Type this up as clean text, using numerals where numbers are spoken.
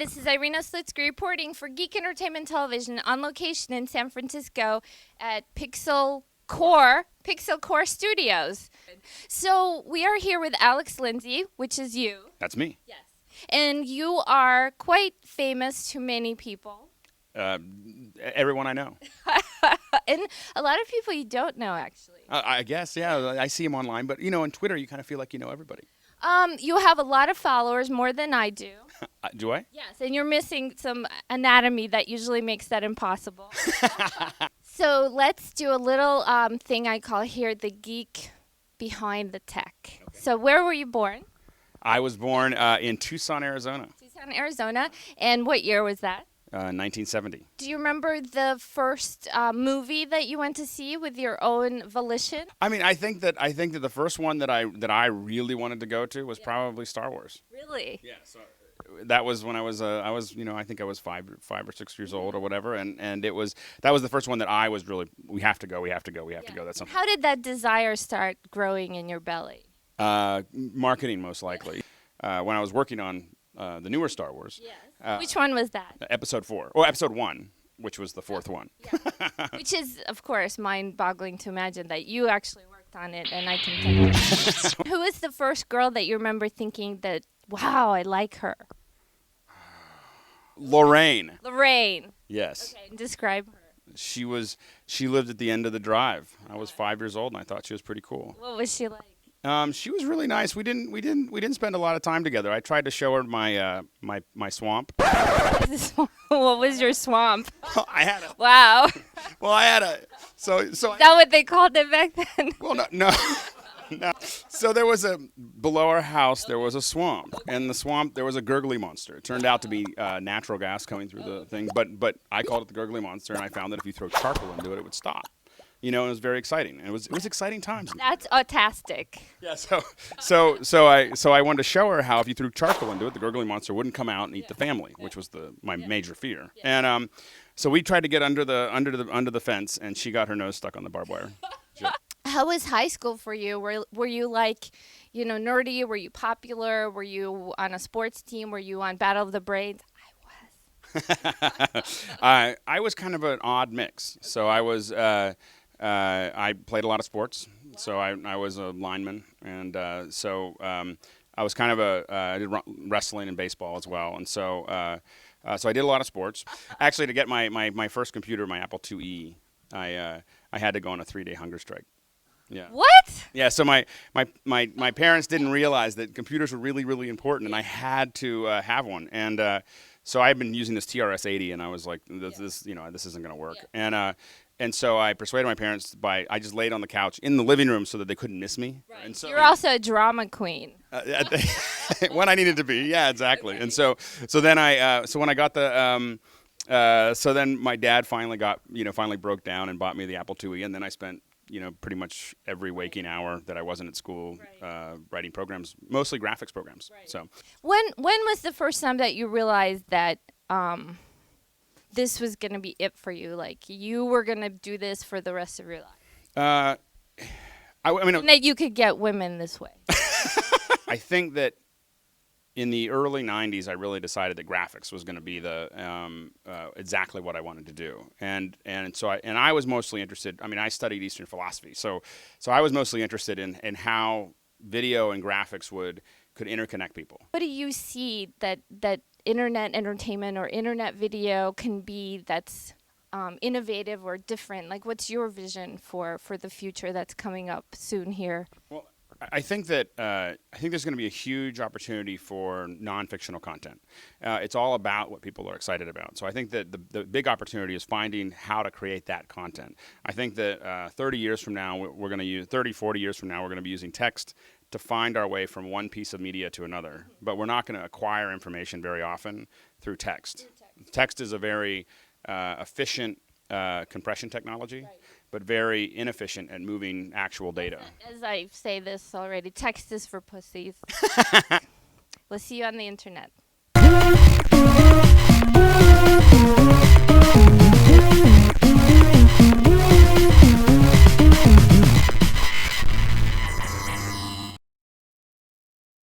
this is Irina reporting for Geek Entertainment Television on location in San Francisco at Pixel Core Studios. So we are here with Alex Lindsay, which is you. That's me. Yes. And you are quite famous to many people. Everyone I know. And a lot of people you don't know, actually. I guess, yeah. I see them online, but on Twitter you kind of feel like you know everybody. You have a lot of followers, more than I do. Do I? Yes, and you're missing some anatomy that usually makes that impossible. So let's do a little thing I call here the geek behind the tech. Okay. So where were you born? I was born in Tucson, Arizona. Tucson, Arizona. And what year was that? 1970. Do you remember the first movie that you went to see with your own volition? I mean, I think that the first one that I really wanted to go to was probably Star Wars. Really? Yeah. So that was when I was I think I was five or 6 years old or whatever, and that was the first one that I was really we have to go. That's something. How did that desire start growing in your belly? Marketing, most likely. When I was working on the newer Star Wars. Yes. Which one was that? Episode 4. Or Episode 1, which was the fourth one. Yeah. Which is, of course, mind-boggling to imagine that you actually worked on it, and I can tell you. Who was the first girl that you remember thinking that, wow, I like her? Lorraine. Lorraine. Yes. Okay, describe her. She lived at the end of the drive. I was 5 years old, and I thought she was pretty cool. What was she like? She was really nice. We didn't spend a lot of time together. I tried to show her my swamp. What was your swamp? I had a. Wow. Well, I had a. So. Is that what they called it back then? Well, no. So there was below our house there was a swamp, and the swamp there was a gurgly monster. It turned out to be natural gas coming through the thing, but I called it the gurgly monster, and I found that if you throw charcoal into it, it would stop. It was very exciting. It was exciting times. That's autastic. Yeah. So I wanted to show her how if you threw charcoal into it, the gurgly monster wouldn't come out and eat the family, which was my major fear. Yeah. And so we tried to get under the fence, and she got her nose stuck on the barbed wire. How was high school for you? Were you like, nerdy? Were you popular? Were you on a sports team? Were you on Battle of the Brains? I was kind of an odd mix. So I was. I played a lot of sports, so I was a lineman, and I was kind of I did wrestling and baseball as well, and so I did a lot of sports. Actually, to get my first computer, my Apple IIe, I had to go on a 3-day hunger strike. Yeah. What? Yeah. So my parents didn't realize that computers were really, really important, and I had to have one, and so I've been using this TRS-80, and I was like, this isn't going to work, and so I persuaded my parents I just laid on the couch in the living room so that they couldn't miss me. Right. And so you're also a drama queen. When I needed to be, yeah, exactly. And so then when I got the so then my dad finally broke down and bought me the Apple IIe, and then I spent pretty much every waking hour that I wasn't at school writing programs, mostly graphics programs. Right. So when was the first time that you realized that this was going to be it for you? Like you were going to do this for the rest of your life? And that you could get women this way. I think that in the early 90s, I really decided that graphics was going to be the exactly what I wanted to do, and so I was mostly interested. I mean, I studied Eastern philosophy, so I was mostly interested in how video and graphics could interconnect people. What do you see that internet entertainment or internet video can be that's innovative or different? Like, what's your vision for the future that's coming up soon here? Well, I think that there's going to be a huge opportunity for non-fictional content. It's all about what people are excited about. So I think that the big opportunity is finding how to create that content. I think that 30 years from now, we're going to use 30, 40 years from now, we're going to be using text to find our way from one piece of media to another. But we're not going to acquire information very often through text. Text is a very efficient compression technology. Right. But very inefficient at moving actual data. As I say this already, text is for pussies. We'll see you on the internet.